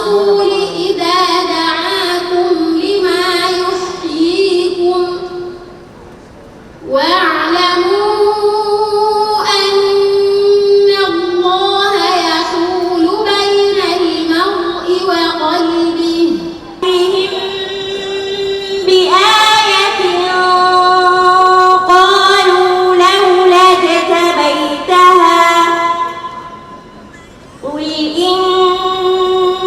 الرسول إذا دعاكم لما يحييكم واعلموا أن الله يحول بين المرء وقلبه بآية قالوا لولا اجتبيتها قل إنما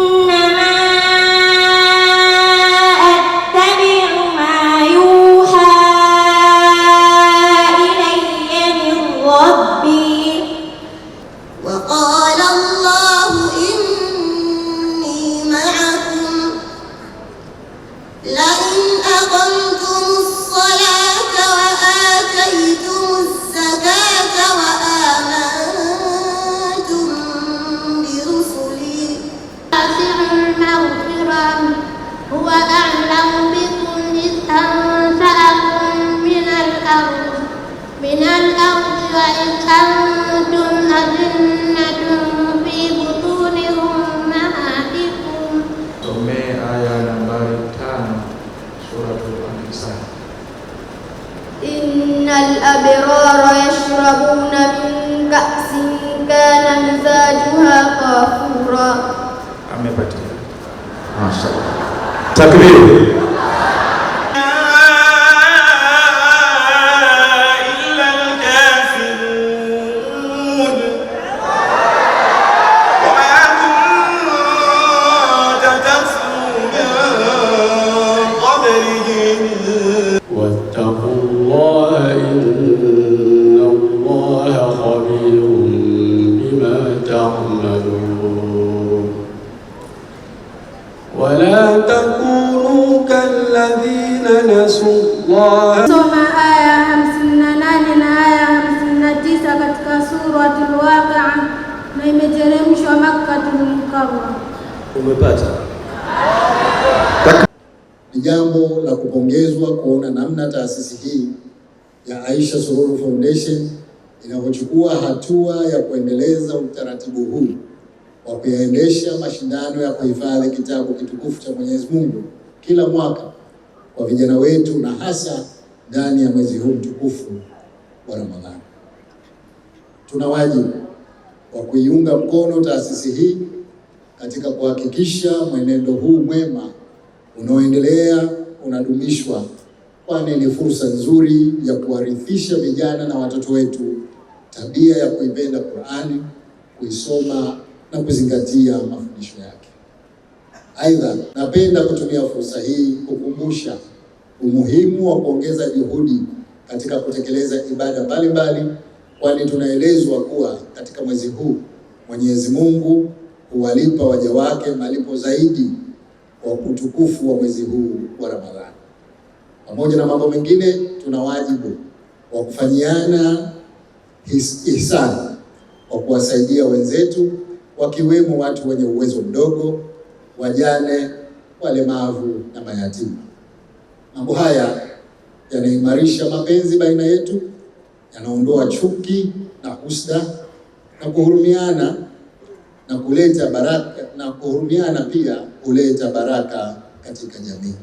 أتبع ما يوحى إلي من ربي وقال الله إني معكم لئن أقمتم الصلاة وآتيتم الزكاة وآمنتم برسلي واسع المغفرة هو أعلم بكم إذ أنشأكم من الأرض وإذ أنتم أجنة في بطون أمهاتكم. Somee aya nambari 5 Suratul An-Nisa. Innal abrara yashrabuna min ka'sin kana mizajuha kafura. Amepatia. Mashaallah. Takbir. واتقوا الله إن الله خبير بما تعملون ولا تكونوا كالذين نسوا الله. Soma aya 58 na aya 59 katika Suratul Waqi'a na imeteremshwa Makkatul Mukarram. Umepata? Ni jambo la kupongezwa kuona namna taasisi hii ya Aisha Sururu Foundation inavyochukua hatua ya kuendeleza utaratibu huu wa kuyaendesha mashindano ya kuhifadhi kitabu kitukufu cha Mwenyezi Mungu kila mwaka kwa vijana wetu na hasa ndani ya mwezi huu mtukufu wa Ramadhani. Tuna wajibu wa kuiunga mkono taasisi hii katika kuhakikisha mwenendo huu mwema unaoendelea unadumishwa, kwani ni fursa nzuri ya kuwarithisha vijana na watoto wetu tabia ya kuipenda Qur'ani, kuisoma na kuzingatia mafundisho yake. Aidha, napenda kutumia fursa hii kukumbusha umuhimu wa kuongeza juhudi katika kutekeleza ibada mbalimbali, kwani tunaelezwa kuwa katika mwezi huu Mwenyezi Mungu huwalipa waja wake malipo zaidi kwa utukufu wa mwezi huu wa Ramadhani. Pamoja na mambo mengine, tuna wajibu wa kufanyiana ihsani kwa kuwasaidia wenzetu wakiwemo watu wenye uwezo mdogo, wajane, walemavu na mayatima. Mambo haya yanaimarisha mapenzi baina yetu, yanaondoa chuki na husda na kuhurumiana na kuleta baraka, na kuhurumiana pia kuleta baraka katika jamii.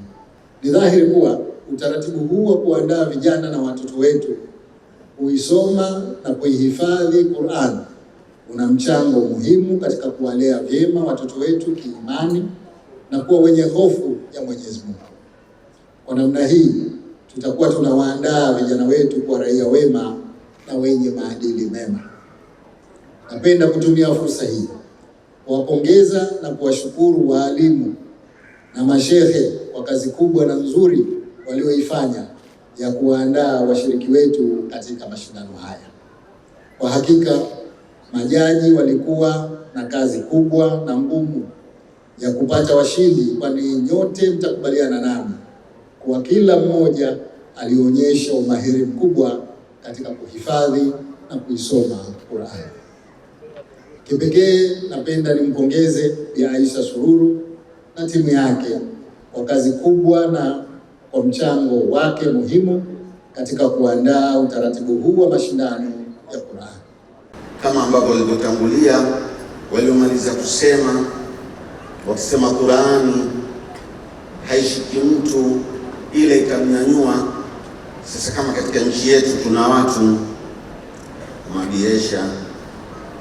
Ni dhahiri kuwa utaratibu huu wa kuandaa vijana na watoto wetu kuisoma na kuihifadhi Qur'an una mchango muhimu katika kuwalea vyema watoto wetu kiimani na kuwa wenye hofu ya Mwenyezi Mungu. Kwa namna hii tutakuwa tunawaandaa vijana wetu kwa raia wema na wenye maadili mema. Napenda kutumia fursa hii kuwapongeza na kuwashukuru waalimu na mashehe kwa kazi kubwa na nzuri walioifanya ya kuandaa washiriki wetu katika mashindano haya. Kwa hakika majaji walikuwa na kazi kubwa na ngumu ya kupata washindi, kwani nyote mtakubaliana nami kwa kila mmoja alionyesha umahiri mkubwa katika kuhifadhi na kuisoma Qur'an. Kipekee napenda nimpongeze Bi Aisha Sururu na timu yake kwa kazi kubwa na kwa mchango wake muhimu katika kuandaa utaratibu huu wa mashindano ya Qur'an. Kama ambavyo walivyotangulia waliomaliza kusema, wakisema Qur'ani haishiki mtu ile ikamnyanyua. Sasa kama katika nchi yetu tuna watu Mabiesha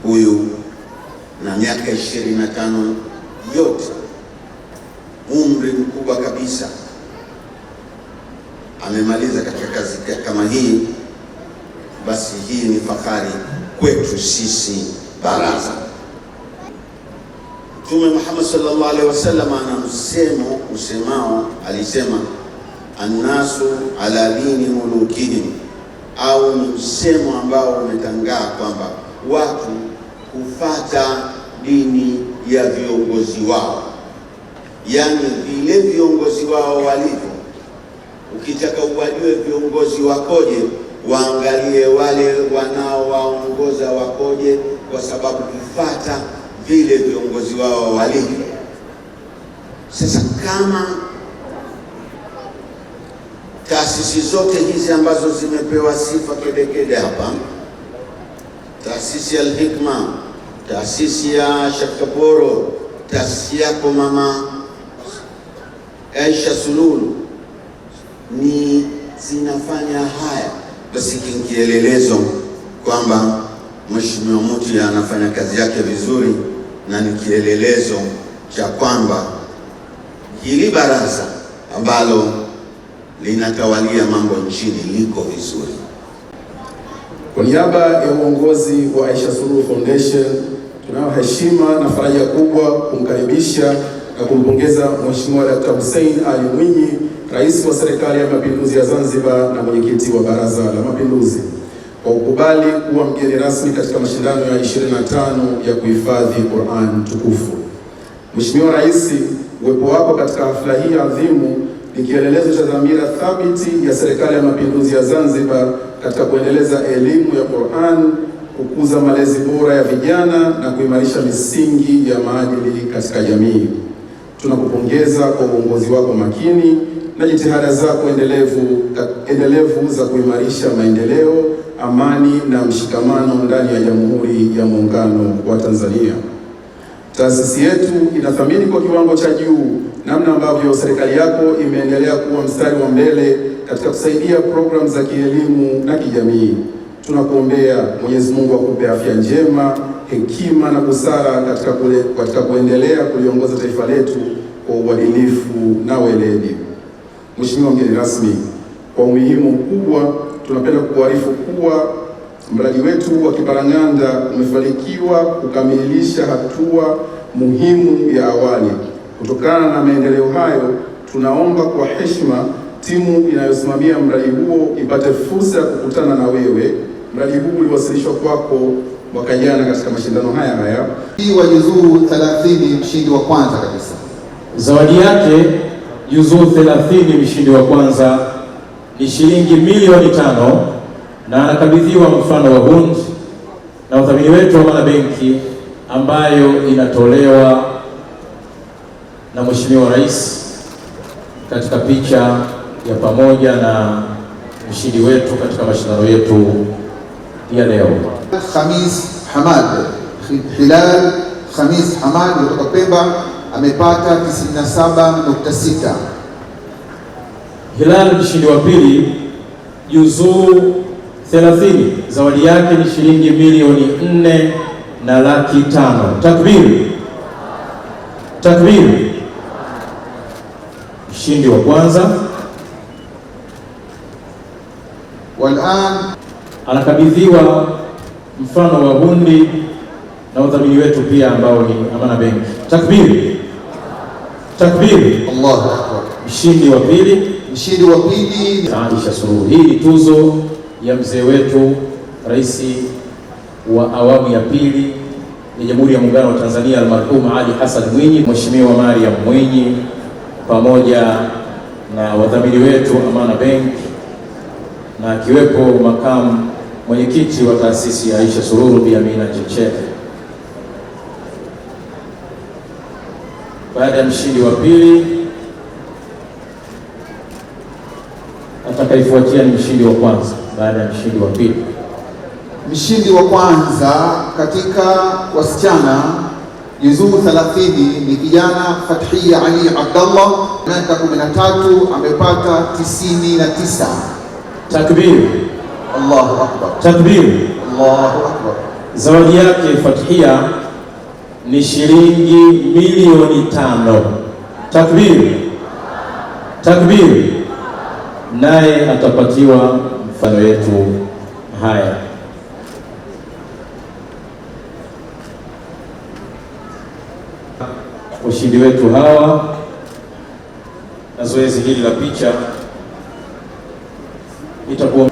huyu na miaka 25 yote, umri mkubwa kabisa, amemaliza katika kazi kama hii, basi hii ni fahari kwetu sisi baraza. Mtume Muhammad sallallahu alaihi wasallam ana msemo usemao, alisema annasu ala dini mulukihim, au ni msemo ambao umetangaa kwamba watu kufata dini ya viongozi wao, yani vile viongozi wao walivyo. Ukitaka uwajue viongozi wakoje, waangalie wale wanaowaongoza wakoje, kwa sababu kufata vile viongozi wao walivyo. Sasa kama taasisi zote hizi ambazo zimepewa sifa kedekede hapa, taasisi ya Al-Hikma, taasisi ya Sheikh Kaporo, taasisi yako Mama Aisha Sululu, ni zinafanya haya, basi kielelezo kwamba Mheshimiwa Muti anafanya kazi yake vizuri, na ni kielelezo cha kwamba hili baraza ambalo linatawalia mambo nchini liko vizuri. Kwa niaba ya uongozi wa Aisha Sururu Foundation, tunayo heshima na faraja kubwa kumkaribisha na kumpongeza Mheshimiwa Dr. Hussein Ali Mwinyi, Rais wa Serikali ya Mapinduzi ya Zanzibar na mwenyekiti wa Baraza la Mapinduzi, kwa ukubali kuwa mgeni rasmi katika mashindano ya 25 ya kuhifadhi Qur'an tukufu. Mheshimiwa Rais, uwepo wako katika hafla hii adhimu ni kielelezo cha dhamira thabiti ya Serikali ya Mapinduzi ya Zanzibar katika kuendeleza elimu ya Qur'an, kukuza malezi bora ya vijana na kuimarisha misingi ya maadili katika jamii. Tunakupongeza kwa uongozi wako makini na jitihada zako endelevu za kuimarisha maendeleo, amani na mshikamano ndani ya Jamhuri ya Muungano wa Tanzania. Taasisi yetu inathamini kwa kiwango cha juu namna ambavyo serikali yako imeendelea kuwa mstari wa mbele katika kusaidia programu za kielimu na kijamii. Tunakuombea Mwenyezi Mungu akupe afya njema, hekima na busara katika kuendelea kuliongoza taifa letu kwa uadilifu na weledi. Mheshimiwa mgeni rasmi, kwa umuhimu mkubwa tunapenda kukuarifu kuwa mradi wetu wa Kiparang'anda umefanikiwa kukamilisha hatua muhimu ya awali. Kutokana na maendeleo hayo, tunaomba kwa heshima timu inayosimamia mradi huo ipate fursa ya kukutana na wewe. Mradi huu uliwasilishwa kwako mwaka jana katika mashindano haya. Hii wa juzuu 30 mshindi wa kwanza kabisa. Zawadi yake juzuu 30 mshindi wa kwanza ni shilingi milioni 5 na anakabidhiwa mfano wa hundi na udhamini wetu wa Amana Benki, ambayo inatolewa na Mheshimiwa Rais katika picha ya pamoja na mshindi wetu katika mashindano yetu ya leo. Khamis Hamad, Hilal Khamis Hamad kutoka Pemba amepata 97.6. Hilal mshindi wa pili juzuu 30, zawadi yake ni shilingi milioni 4,500,000. Takbiri! Takbiri! Mshindi wa kwanza walan anakabidhiwa mfano wa hundi na udhamini wetu pia ambao ni Amana Benki. Takbiri! Takbiri! Allahu Akbar. Mshindi wa pili Aisha Sururu. Hii ni tuzo ya mzee wetu Rais wa awamu ya pili ya Jamhuri ya Muungano wa Tanzania almarhum Ali Hassan Mwinyi, Mheshimiwa Mariam Mwinyi, pamoja na wadhamini wetu Amana Benki, na akiwepo makamu mwenyekiti wa taasisi ya Aisha Sururu Bi Amina Chechele. Baada ya mshindi wa pili, atakayefuatia ni mshindi wa kwanza. Baada ya mshindi wa pili, mshindi wa kwanza katika wasichana juzuu 30 ni kijana Fathia Ali Abdallah, miaka 13, amepata 99. Takbir! Allahu akbar! Takbir! Allahu akbar! Zawadi yake Fathia ni shilingi milioni 5. Takbir! Takbir! Naye atapatiwa mfano yetu haya. Ushindi wetu hawa na zoezi hili la picha itakuwa